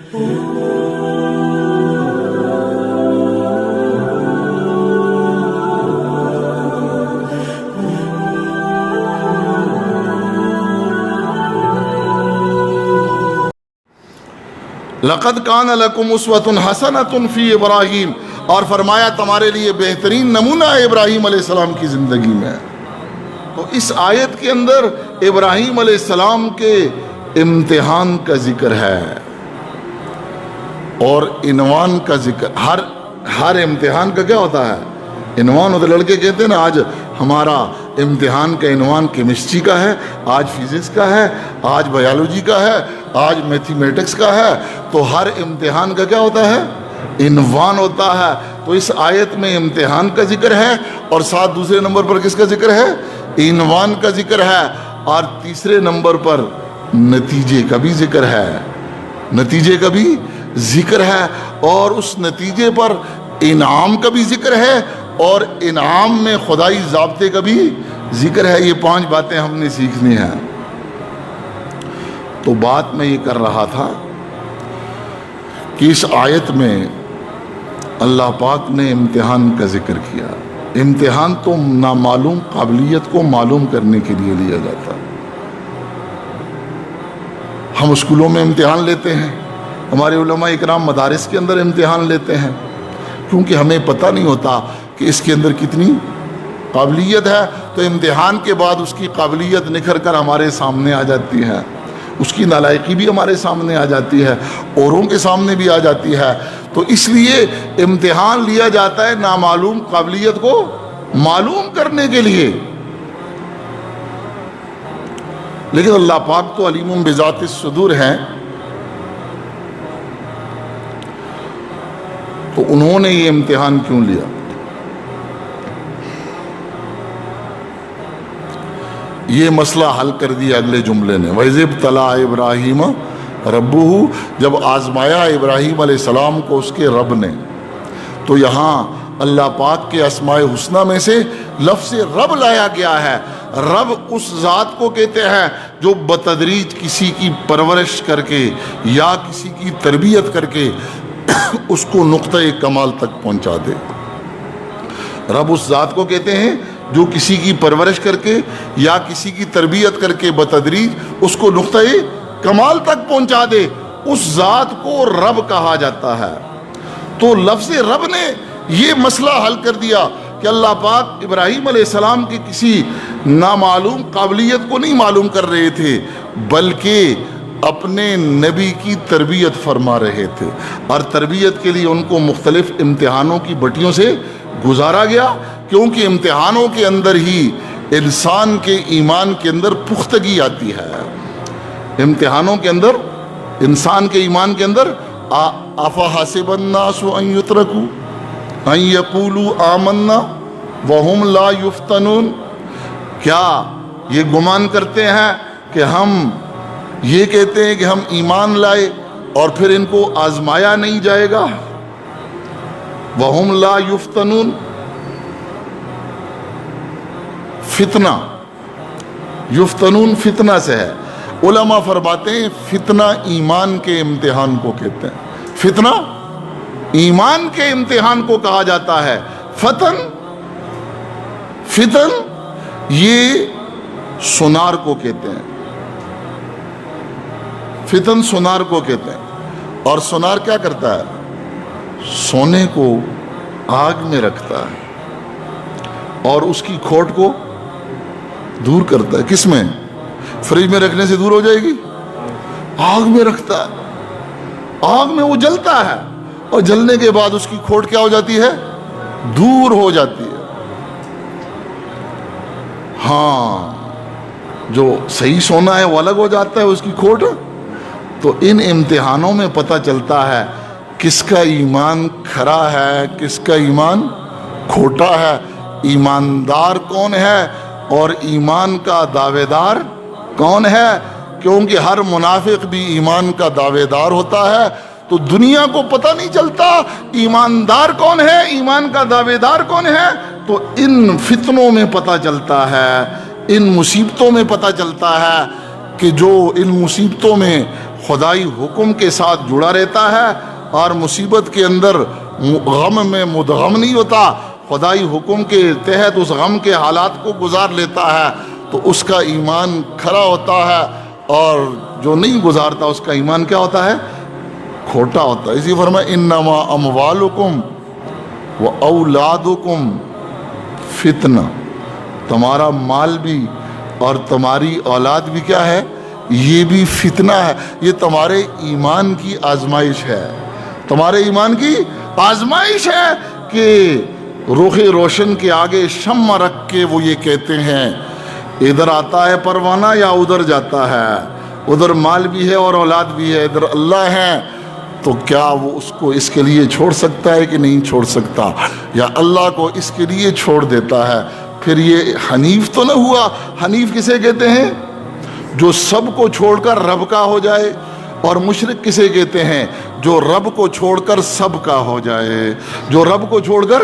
لقد کان لکم اسوۃ حسنۃ فی ابراہیم، اور فرمایا تمہارے لیے بہترین نمونہ ہے ابراہیم علیہ السلام کی زندگی میں۔ تو اس آیت کے اندر ابراہیم علیہ السلام کے امتحان کا ذکر ہے اور عنوان کا ذکر۔ ہر امتحان کا کیا ہوتا ہے؟ عنوان ہوتا ہے۔ لڑکے کہتے ہیں نا آج ہمارا امتحان کا عنوان کیمسٹری کا ہے، آج فزکس کا ہے، آج بایولوجی کا ہے، آج میتھمیٹکس کا ہے۔ تو ہر امتحان کا کیا ہوتا ہے؟ عنوان ہوتا ہے۔ تو اس آیت میں امتحان کا ذکر ہے اور ساتھ دوسرے نمبر پر کس کا ذکر ہے؟ عنوان کا ذکر ہے، اور تیسرے نمبر پر نتیجے کا بھی ذکر ہے۔ نتیجے کا بھی ذکر ہے، اور اس نتیجے پر انعام کا بھی ذکر ہے، اور انعام میں خدائی ضابطے کا بھی ذکر ہے۔ یہ 5 باتیں ہم نے سیکھنی ہیں۔ تو بات میں یہ کر رہا تھا کہ اس آیت میں اللہ پاک نے امتحان کا ذکر کیا۔ امتحان تو نامعلوم قابلیت کو معلوم کرنے کے لیے لیا جاتا ہے۔ ہم اسکولوں میں امتحان لیتے ہیں، ہمارے علماء اکرام مدارس کے اندر امتحان لیتے ہیں، کیونکہ ہمیں پتہ نہیں ہوتا کہ اس کے اندر کتنی قابلیت ہے۔ تو امتحان کے بعد اس کی قابلیت نکھر کر ہمارے سامنے آ جاتی ہے، اس کی نالائقی بھی ہمارے سامنے آ جاتی ہے، اوروں کے سامنے بھی آ جاتی ہے۔ تو اس لیے امتحان لیا جاتا ہے نامعلوم قابلیت کو معلوم کرنے کے لیے۔ لیکن اللہ پاک تو علیم بذات الصدور ہیں، تو انہوں نے یہ امتحان کیوں لیا؟ یہ مسئلہ حل کر دیا اگلے جملے نے، وَإِذِ ابْتَلَىٰ إِبْرَاهِيمَ رَبُّهُ، جب آزمایا ابراہیم علیہ السلام کو اس کے رب نے۔ تو یہاں اللہ پاک کے اسماء حسنہ میں سے لفظ رب لایا گیا ہے۔ رب اس ذات کو کہتے ہیں جو بتدریج کسی کی پرورش کر کے یا کسی کی تربیت کر کے اس کو نقطۂ کمال تک پہنچا دے۔ رب اس ذات کو کہتے ہیں جو کسی کی پرورش کر کے یا کسی کی تربیت کر کے بتدریج اس کو نقطۂ کمال تک پہنچا دے، اس ذات کو رب کہا جاتا ہے۔ تو لفظ رب نے یہ مسئلہ حل کر دیا کہ اللہ پاک ابراہیم علیہ السلام کی کسی نامعلوم قابلیت کو نہیں معلوم کر رہے تھے، بلکہ اپنے نبی کی تربیت فرما رہے تھے، اور تربیت کے لیے ان کو مختلف امتحانوں کی بٹیوں سے گزارا گیا، کیونکہ امتحانوں کے اندر ہی انسان کے ایمان کے اندر پختگی آتی ہے۔ امتحانوں کے اندر انسان کے ایمان کے اندر افحسب الناس ان یترکوا ان یقولوا آمنا وہم لا یفتنون، کیا یہ گمان کرتے ہیں کہ ہم یہ کہتے ہیں کہ ہم ایمان لائے اور پھر ان کو آزمایا نہیں جائے گا؟ وہم لا یفتنون، فتنہ، یفتنون فتنہ سے ہے۔ علماء فرماتے ہیں فتنہ ایمان کے امتحان کو کہتے ہیں، فتنہ ایمان کے امتحان کو کہا جاتا ہے۔ فتن یہ سونار کو کہتے ہیں، فتن سونار کو کہتے ہیں۔ اور سونار کیا کرتا ہے؟ سونے کو آگ میں رکھتا ہے اور اس کی کھوٹ کو دور کرتا ہے۔ کس میں؟ فریج میں رکھنے سے دور ہو جائے گی؟ آگ میں رکھتا ہے، آگ میں وہ جلتا ہے، اور جلنے کے بعد اس کی کھوٹ کیا ہو جاتی ہے؟ دور ہو جاتی ہے۔ ہاں، جو صحیح سونا ہے وہ الگ ہو جاتا ہے اس کی کھوٹ۔ تو ان امتحانوں میں پتہ چلتا ہے کس کا ایمان کھرا ہے، کس کا ایمان کھوٹا ہے، ایماندار کون ہے اور ایمان کا دعوے دار کون ہے۔ کیونکہ ہر منافق بھی ایمان کا دعوے دار ہوتا ہے، تو دنیا کو پتہ نہیں چلتا ایماندار کون ہے، ایمان کا دعوے دار کون ہے۔ تو ان فتنوں میں پتہ چلتا ہے، ان مصیبتوں میں پتہ چلتا ہے کہ جو ان مصیبتوں میں خدائی حکم کے ساتھ جڑا رہتا ہے اور مصیبت کے اندر غم میں مدغم نہیں ہوتا، خدائی حکم کے تحت اس غم کے حالات کو گزار لیتا ہے، تو اس کا ایمان کھرا ہوتا ہے، اور جو نہیں گزارتا اس کا ایمان کیا ہوتا ہے؟ کھوٹا ہوتا ہے۔ اسی فرمایا انما اموالکم و اولادکم فتنہ، تمہارا مال بھی اور تمہاری اولاد بھی کیا ہے؟ یہ بھی فتنہ ہے، یہ تمہارے ایمان کی آزمائش ہے، تمہارے ایمان کی آزمائش ہے کہ رخ روشن کے آگے شمع رکھ کے وہ یہ کہتے ہیں ادھر آتا ہے پروانہ یا ادھر جاتا ہے، ادھر مال بھی ہے اور اولاد بھی ہے، ادھر اللہ ہے، تو کیا وہ اس کو اس کے لیے چھوڑ سکتا ہے کہ نہیں چھوڑ سکتا، یا اللہ کو اس کے لیے چھوڑ دیتا ہے؟ پھر یہ حنیف تو نہ ہوا۔ حنیف کسے کہتے ہیں؟ جو سب کو چھوڑ کر رب کا ہو جائے۔ اور مشرک کسے کہتے ہیں؟ جو رب کو چھوڑ کر سب کا ہو جائے، جو رب کو چھوڑ کر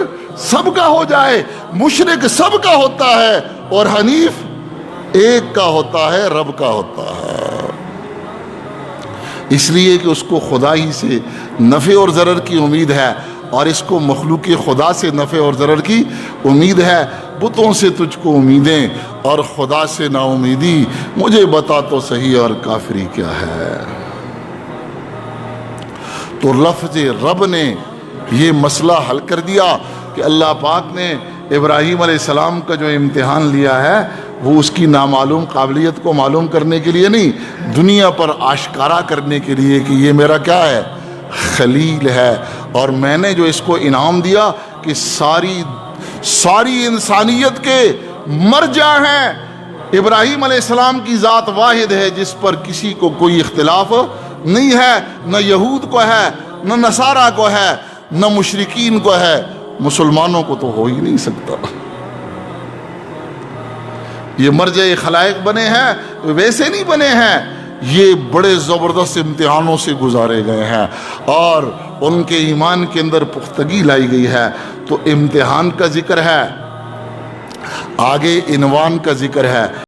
سب کا ہو جائے۔ مشرک سب کا ہوتا ہے اور حنیف ایک کا ہوتا ہے، رب کا ہوتا ہے، اس لیے کہ اس کو خدا ہی سے نفع اور ضرر کی امید ہے، اور اس کو مخلوق خدا سے نفع اور ضرر کی امید ہے۔ بتوں سے تجھ کو امیدیں اور خدا سے نا امیدی، مجھے بتا تو صحیح اور کافری کیا ہے۔ تو لفظ رب نے یہ مسئلہ حل کر دیا کہ اللہ پاک نے ابراہیم علیہ السلام کا جو امتحان لیا ہے وہ اس کی نامعلوم قابلیت کو معلوم کرنے کے لیے نہیں، دنیا پر آشکارا کرنے کے لیے کہ یہ میرا کیا ہے؟ خلیل ہے، اور میں نے جو اس کو انعام دیا کہ ساری انسانیت کے مرجع ہیں۔ ابراہیم علیہ السلام کی ذات واحد ہے جس پر کسی کو کوئی اختلاف نہیں ہے، نہ یہود کو ہے، نہ نصارہ کو ہے، نہ مشرکین کو ہے، مسلمانوں کو تو ہو ہی نہیں سکتا۔ یہ مرجع خلائق بنے ہیں، ویسے نہیں بنے ہیں، یہ بڑے زبردست امتحانوں سے گزارے گئے ہیں اور ان کے ایمان کے اندر پختگی لائی گئی ہے۔ تو امتحان کا ذکر ہے، آگے عنوان کا ذکر ہے۔